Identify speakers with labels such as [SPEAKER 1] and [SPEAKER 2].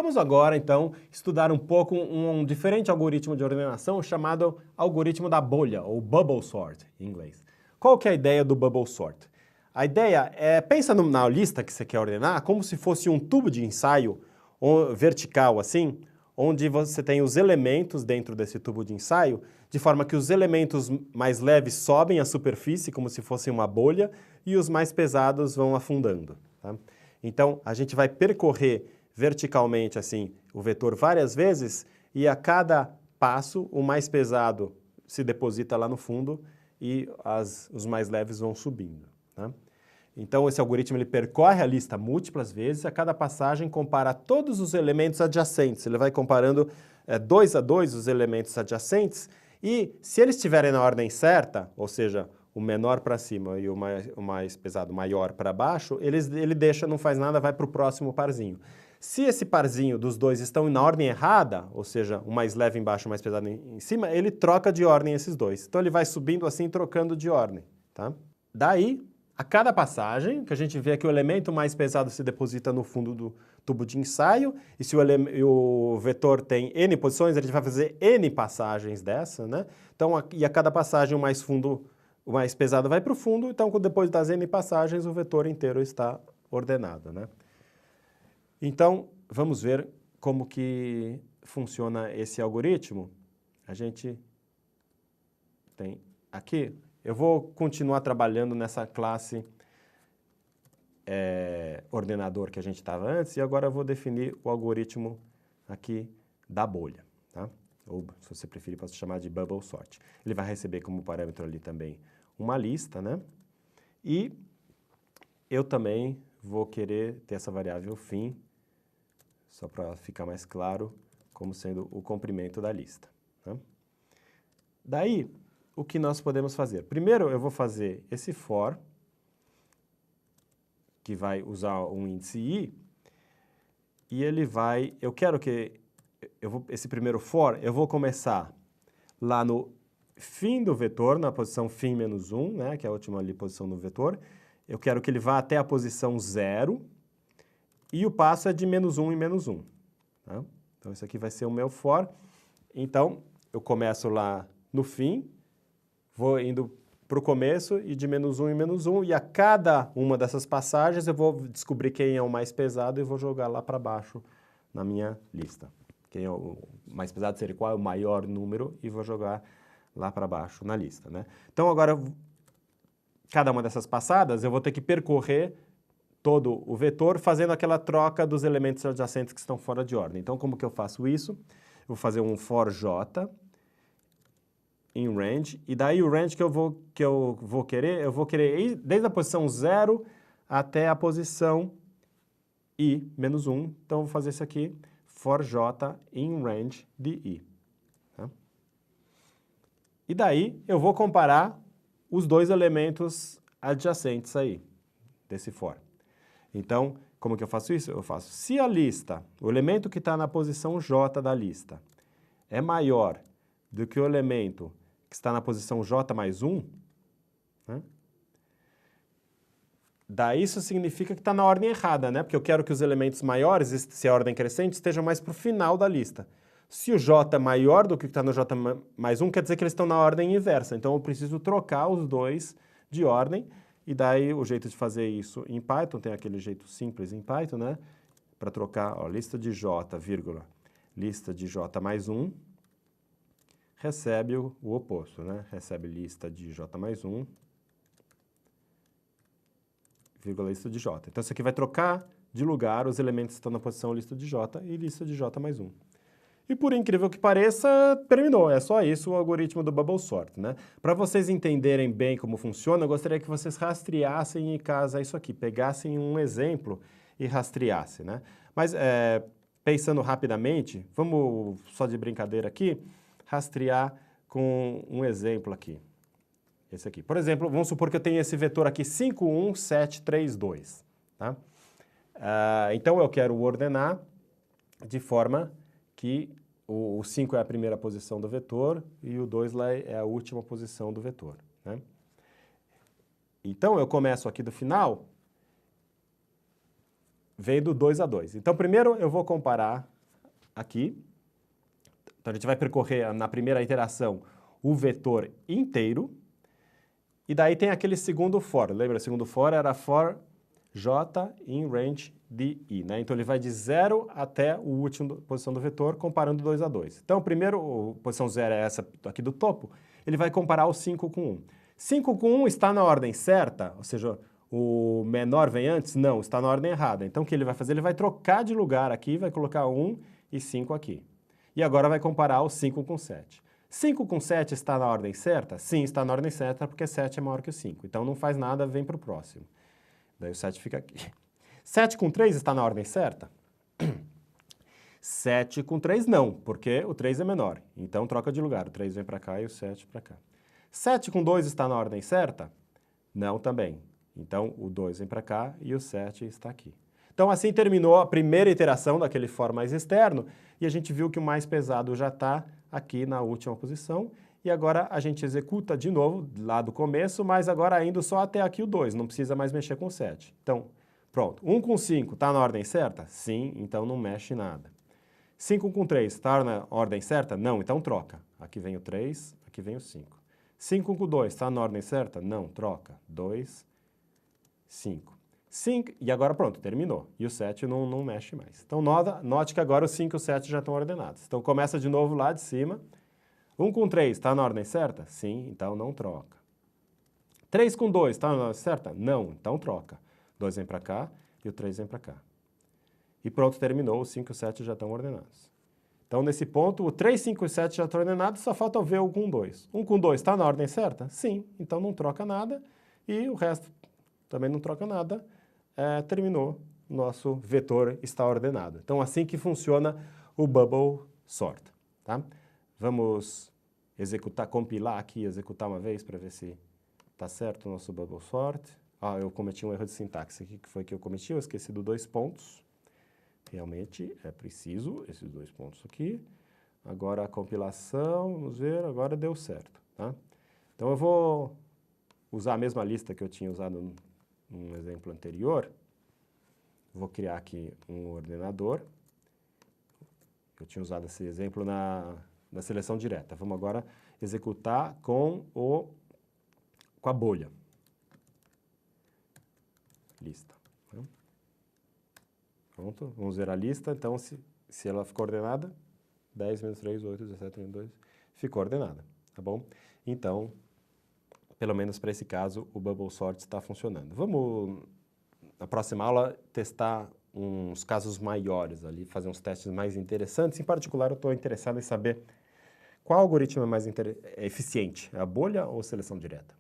[SPEAKER 1] Vamos agora, então, estudar um pouco um diferente algoritmo de ordenação chamado algoritmo da bolha, ou bubble sort, em inglês. Qual que é a ideia do bubble sort? A ideia é, pensa na lista que você quer ordenar como se fosse um tubo de ensaio vertical, assim, onde você tem os elementos dentro desse tubo de ensaio, de forma que os elementos mais leves sobem à superfície, como se fosse uma bolha, e os mais pesados vão afundando. Tá? Então, a gente vai percorrer verticalmente assim o vetor várias vezes e a cada passo o mais pesado se deposita lá no fundo e os mais leves vão subindo. Tá? Então esse algoritmo ele percorre a lista múltiplas vezes, a cada passagem compara todos os elementos adjacentes, ele vai comparando 2 a 2 os elementos adjacentes e se eles estiverem na ordem certa, ou seja, o menor para cima e o mais pesado maior para baixo, ele deixa, não faz nada, vai para o próximo parzinho. Se esse parzinho dos dois estão na ordem errada, ou seja, o mais leve embaixo e o mais pesado em cima, ele troca de ordem esses dois. Então ele vai subindo assim, trocando de ordem. Tá? Daí, a cada passagem, que a gente vê que o elemento mais pesado se deposita no fundo do tubo de ensaio, e se o vetor tem n posições, a gente vai fazer n passagens dessa, né? Então, e a cada passagem o mais pesado vai para o fundo, então depois das n passagens o vetor inteiro está ordenado, né? Então, vamos ver como que funciona esse algoritmo. A gente tem aqui, eu vou continuar trabalhando nessa classe ordenador que a gente estava antes, e agora eu vou definir o algoritmo aqui da bolha, tá? Ou, se você preferir, posso chamar de bubble sort. Ele vai receber como parâmetro ali também uma lista, né? E eu também vou querer ter essa variável fim, só para ficar mais claro, como sendo o comprimento da lista. Tá? Daí, o que nós podemos fazer? Primeiro, eu vou fazer esse for, que vai usar um índice i, e ele vai, eu quero que, esse primeiro for, eu vou começar lá no fim do vetor, na posição fim menos 1, né, que é a última ali posição do vetor, eu quero que ele vá até a posição 0, e o passo é de menos 1 em menos 1. Tá? Então, isso aqui vai ser o meu for. Então, eu começo lá no fim, vou indo para o começo e de menos 1 em menos 1, e a cada uma dessas passagens eu vou descobrir quem é o mais pesado e vou jogar lá para baixo na minha lista. Quem é o mais pesado seria qual é o maior número e vou jogar lá para baixo na lista. Né? Então, agora, cada uma dessas passadas eu vou ter que percorrer todo o vetor fazendo aquela troca dos elementos adjacentes que estão fora de ordem. Então, como que eu faço isso? Eu vou fazer um for j em range, e daí o range que eu vou querer ir desde a posição 0 até a posição i menos 1. Então, eu vou fazer isso aqui, for j em range de i. Tá? E daí, eu vou comparar os dois elementos adjacentes aí, desse for. Então, como que eu faço isso? Eu faço, se a lista, o elemento que está na posição j da lista, é maior do que o elemento que está na posição j mais 1, né? Daí isso significa que está na ordem errada, né? Porque eu quero que os elementos maiores, se é a ordem crescente, estejam mais para o final da lista. Se o j é maior do que está no j mais 1, quer dizer que eles estão na ordem inversa. Então, eu preciso trocar os dois de ordem. E daí o jeito de fazer isso em Python, tem aquele jeito simples em Python, né? Para trocar, ó, lista de j, vírgula, lista de j mais 1, recebe o oposto, né? Recebe lista de j mais 1, vírgula, lista de j. Então isso aqui vai trocar de lugar os elementos que estão na posição lista de j e lista de j mais 1. E por incrível que pareça, terminou. É só isso o algoritmo do bubble sort, né? Para vocês entenderem bem como funciona, eu gostaria que vocês rastreassem em casa isso aqui, pegassem um exemplo e rastreassem, né? Mas pensando rapidamente, vamos só de brincadeira aqui, rastrear com um exemplo aqui. Esse aqui. Por exemplo, vamos supor que eu tenho esse vetor aqui 5, 1, 7, 3, 2. Tá? Então eu quero ordenar de forma que o 5 é a primeira posição do vetor e o 2 lá é a última posição do vetor. Né? Então, eu começo aqui do final, veio do 2 a 2. Então, primeiro eu vou comparar aqui. Então, a gente vai percorrer na primeira iteração o vetor inteiro. E daí tem aquele segundo for. Lembra? O segundo for era for j in range de i, né? Então, ele vai de 0 até a última posição do vetor, comparando 2 a 2. Então, primeiro, a posição 0 é essa aqui do topo, ele vai comparar o 5 com 1. 5 com 1 está na ordem certa, ou seja, o menor vem antes? Não, está na ordem errada. Então, o que ele vai fazer? Ele vai trocar de lugar aqui, vai colocar 1 e 5 aqui. E agora vai comparar o 5 com 7. 5 com 7 está na ordem certa? Sim, está na ordem certa, porque 7 é maior que o 5. Então, não faz nada, vem para o próximo. Daí o 7 fica aqui. 7 com 3 está na ordem certa? 7 com 3 não, porque o 3 é menor. Então, troca de lugar. O 3 vem para cá e o 7 para cá. 7 com 2 está na ordem certa? Não também. Então, o 2 vem para cá e o 7 está aqui. Então, assim terminou a primeira iteração daquele for mais externo e a gente viu que o mais pesado já está aqui na última posição. E agora a gente executa de novo lá do começo, mas agora indo só até aqui o 2, não precisa mais mexer com o 7. Então, pronto. 1 com 5 está na ordem certa? Sim, então não mexe nada. 5 com 3 está na ordem certa? Não, então troca. Aqui vem o 3, aqui vem o 5. 5 com 2 está na ordem certa? Não, troca. 2, 5. 5, e agora pronto, terminou. E o 7 não mexe mais. Então note que agora o 5 e o 7 já estão ordenados. Então começa de novo lá de cima. 1 com 3 está na ordem certa? Sim, então não troca. 3 com 2 está na ordem certa? Não, então troca. 2 vem para cá e o 3 vem para cá. E pronto, terminou, o 5 e o 7 já estão ordenados. Então, nesse ponto, o 3, 5 e 7 já estão ordenados, só falta ver o 1 com 2. 1 com 2 está na ordem certa? Sim, então não troca nada e o resto também não troca nada. Terminou, nosso vetor está ordenado. Então, assim que funciona o bubble sort. Tá? Vamos executar, compilar aqui, executar uma vez para ver se está certo o nosso bubble sort. Eu cometi um erro de sintaxe aqui, que foi que eu cometi, eu esqueci dos 2 pontos. Realmente é preciso esses 2 pontos aqui. Agora a compilação, vamos ver, agora deu certo. Tá? Então eu vou usar a mesma lista que eu tinha usado no exemplo anterior. Vou criar aqui um ordenador. Eu tinha usado esse exemplo na seleção direta. Vamos agora executar com a bolha. Lista. Pronto, vamos ver a lista. Então, se ela ficou ordenada, 10 menos 3, 8, 17, 32, ficou ordenada, tá bom? Então, pelo menos para esse caso, o bubble sort está funcionando. Vamos, na próxima aula, testar uns casos maiores ali, fazer uns testes mais interessantes. Em particular, eu estou interessado em saber qual algoritmo é mais eficiente, a bolha ou seleção direta?